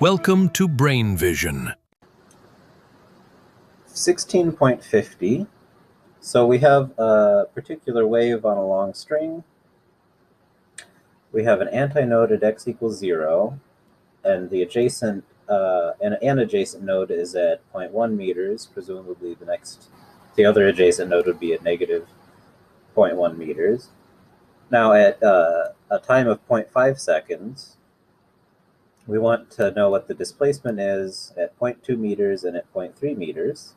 Welcome to Brain Vision. 16.50. So we have a particular wave on a long string. We have an antinode at x equals 0, and the adjacent an adjacent node is at 0.1 meters. Presumably the other adjacent node would be at negative 0.1 meters. Now at a time of 0.5 seconds, we want to know what the displacement is at 0.2 meters and at 0.3 meters.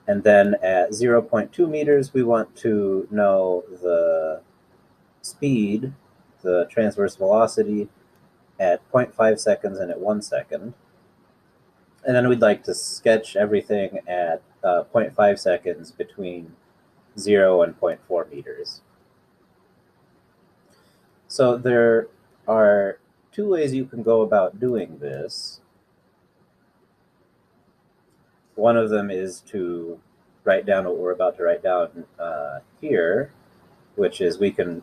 And then at 0.2 meters, we want to know the speed, the transverse velocity, at 0.5 seconds and at 1 second. And then we'd like to sketch everything at 0.5 seconds between 0 and 0.4 meters. So there are two ways you can go about doing this. One of them is to write down what we're about to write down here, which is we can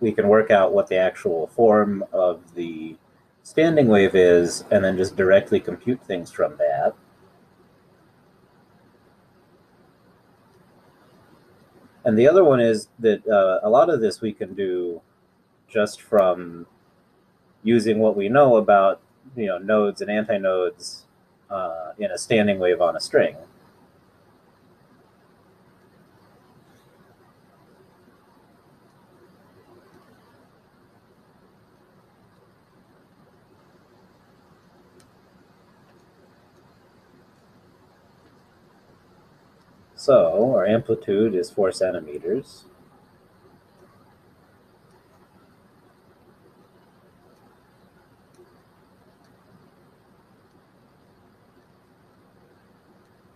work out what the actual form of the standing wave is, and then just directly compute things from that. And the other one is that a lot of this we can do just from using what we know about nodes and antinodes in a standing wave on a string. So our amplitude is 4 centimeters.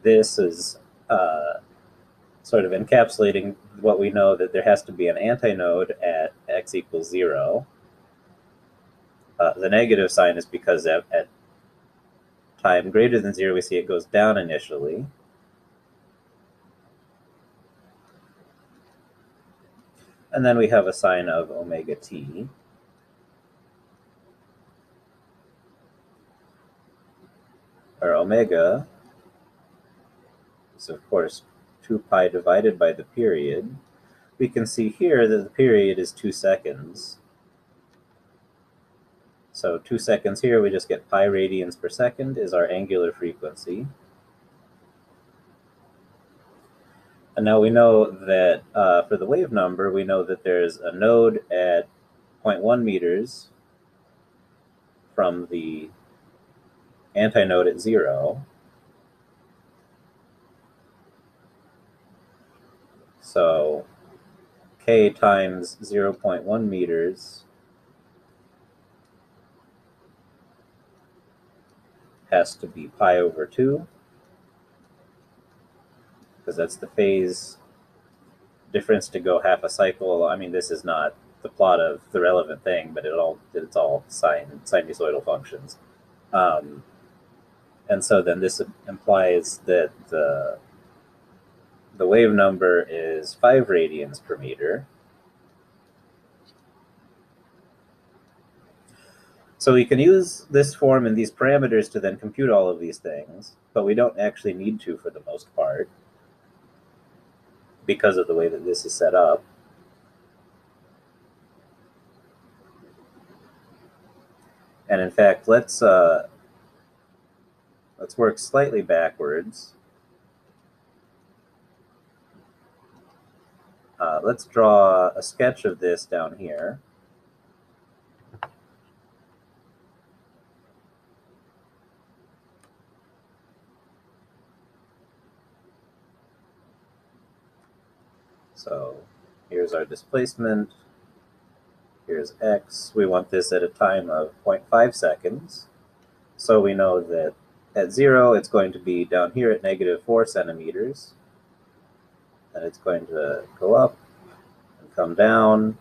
This is sort of encapsulating what we know, that there has to be an antinode at x equals 0. The negative sign is because at time greater than 0, we see it goes down initially. And then we have a sign of omega t. Or omega is, of course, 2 pi divided by the period. We can see here that the period is 2 seconds. So 2 seconds here, we just get pi radians per second is our angular frequency. And now we know that for the wave number, we know that there's a node at 0.1 meters from the antinode at 0. So k times 0.1 meters has to be pi over 2, because that's the phase difference to go half a cycle. I mean, this is not the plot of the relevant thing, but it's all sinusoidal functions. And so then this implies that the wave number is 5 radians per meter. So we can use this form and these parameters to then compute all of these things, but we don't actually need to for the most part, because of the way that this is set up. And in fact, let's work slightly backwards. Let's draw a sketch of this down here. So here's our displacement. Here's x. We want this at a time of 0.5 seconds. So we know that at 0, it's going to be down here at negative 4 centimeters. And it's going to go up and come down.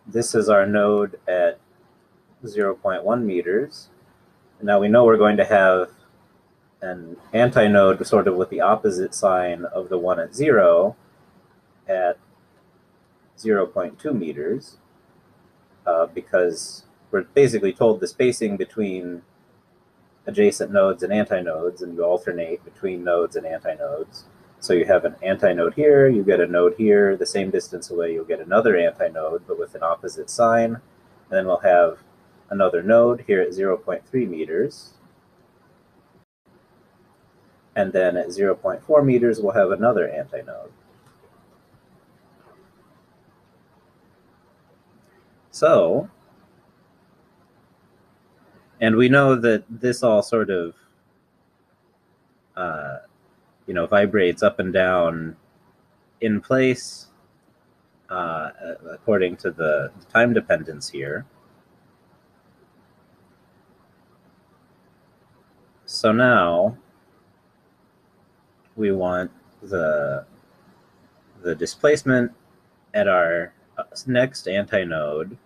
This is our node at 0.1 meters. And now we know we're going to have an antinode sort of with the opposite sign of the one at 0 at 0.2 meters. because we're basically told the spacing between adjacent nodes and antinodes, and you alternate between nodes and antinodes. So you have an antinode here, you get a node here, the same distance away you'll get another antinode, but with an opposite sign. And then we'll have another node here at 0.3 meters. And then at 0.4 meters, we'll have another antinode. So, and we know that this all sort of, vibrates up and down in place according to the time dependence here. So now we want the displacement at our next antinode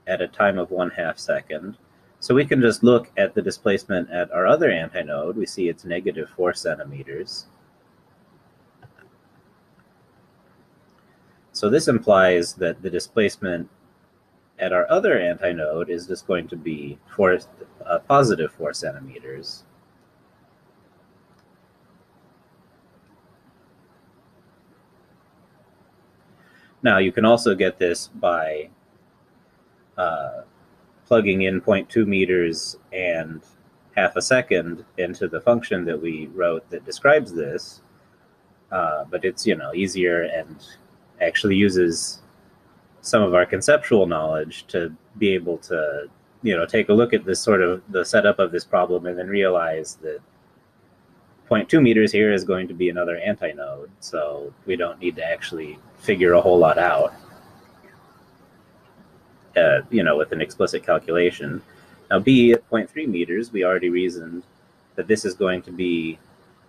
at a time of 1/2 second. So we can just look at the displacement at our other antinode. We see it's -4 centimeters. So this implies that the displacement at our other antinode is just going to be positive 4 centimeters. Now you can also get this by plugging in 0.2 meters and 1/2 second into the function that we wrote that describes this, but it's easier and actually uses some of our conceptual knowledge to be able to take a look at this sort of the setup of this problem and then realize that 0.2 meters here is going to be another antinode, so we don't need to actually figure a whole lot out with an explicit calculation. Now B at 0.3 meters, we already reasoned that this is going to be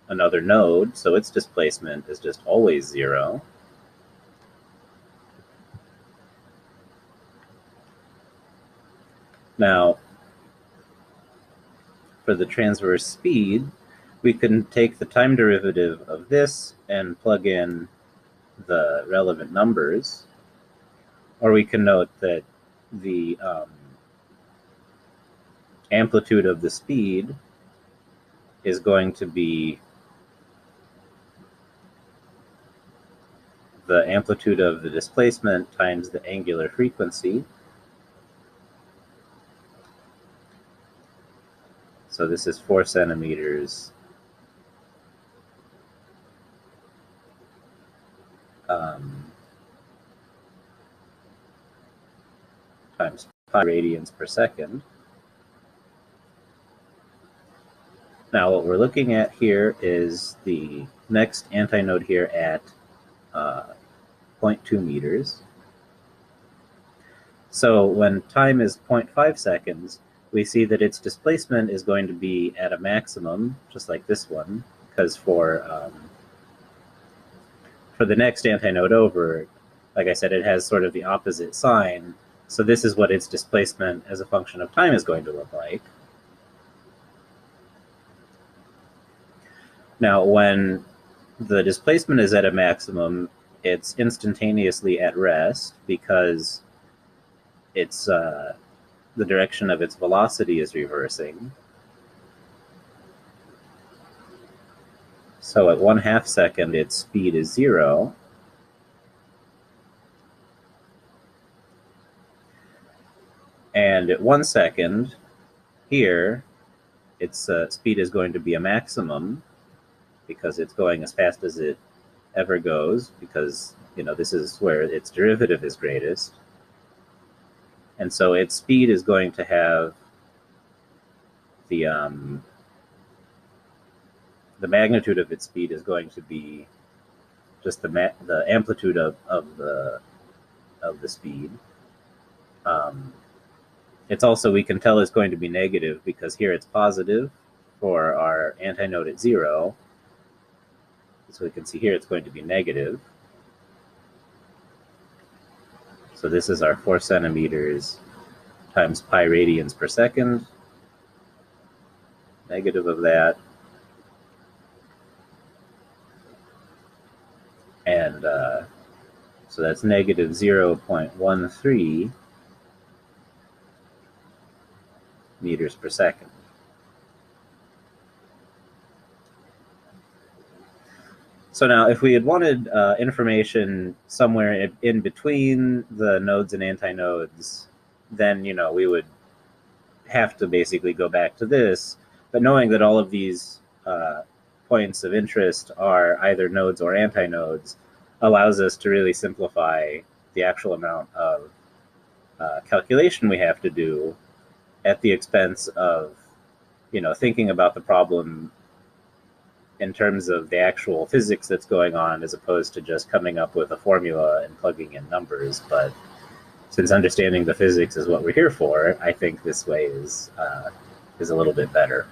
another node, so its displacement is just always 0. Now, for the transverse speed, we can take the time derivative of this and plug in the relevant numbers, or we can note that the amplitude of the speed is going to be the amplitude of the displacement times the angular frequency. So this is 4 centimeters times pi radians per second. Now what we're looking at here is the next antinode here at 0.2 meters. So when time is 0.5 seconds, we see that its displacement is going to be at a maximum, just like this one, because for the next antinode over, like I said, it has sort of the opposite sign. So this is what its displacement as a function of time is going to look like. Now, when the displacement is at a maximum, it's instantaneously at rest because it's the direction of its velocity is reversing. So at 1/2 second, its speed is 0. And at 1 second, here, its speed is going to be a maximum because it's going as fast as it ever goes, because this is where its derivative is greatest. And so its speed is going to have the magnitude of its speed is going to be just the amplitude of the speed. It's also, we can tell it's going to be negative because here it's positive for our antinode at 0. So we can see here it's going to be negative. So this is our 4 centimeters times pi radians per second. Negative of that. And so that's -0.13 meters per second. So now, if we had wanted information somewhere in between the nodes and antinodes, then, you know, we would have to basically go back to this. But knowing that all of these points of interest are either nodes or antinodes allows us to really simplify the actual amount of calculation we have to do at the expense of, you know, thinking about the problem in terms of the actual physics that's going on, as opposed to just coming up with a formula and plugging in numbers. But since understanding the physics is what we're here for, I think this way is a little bit better.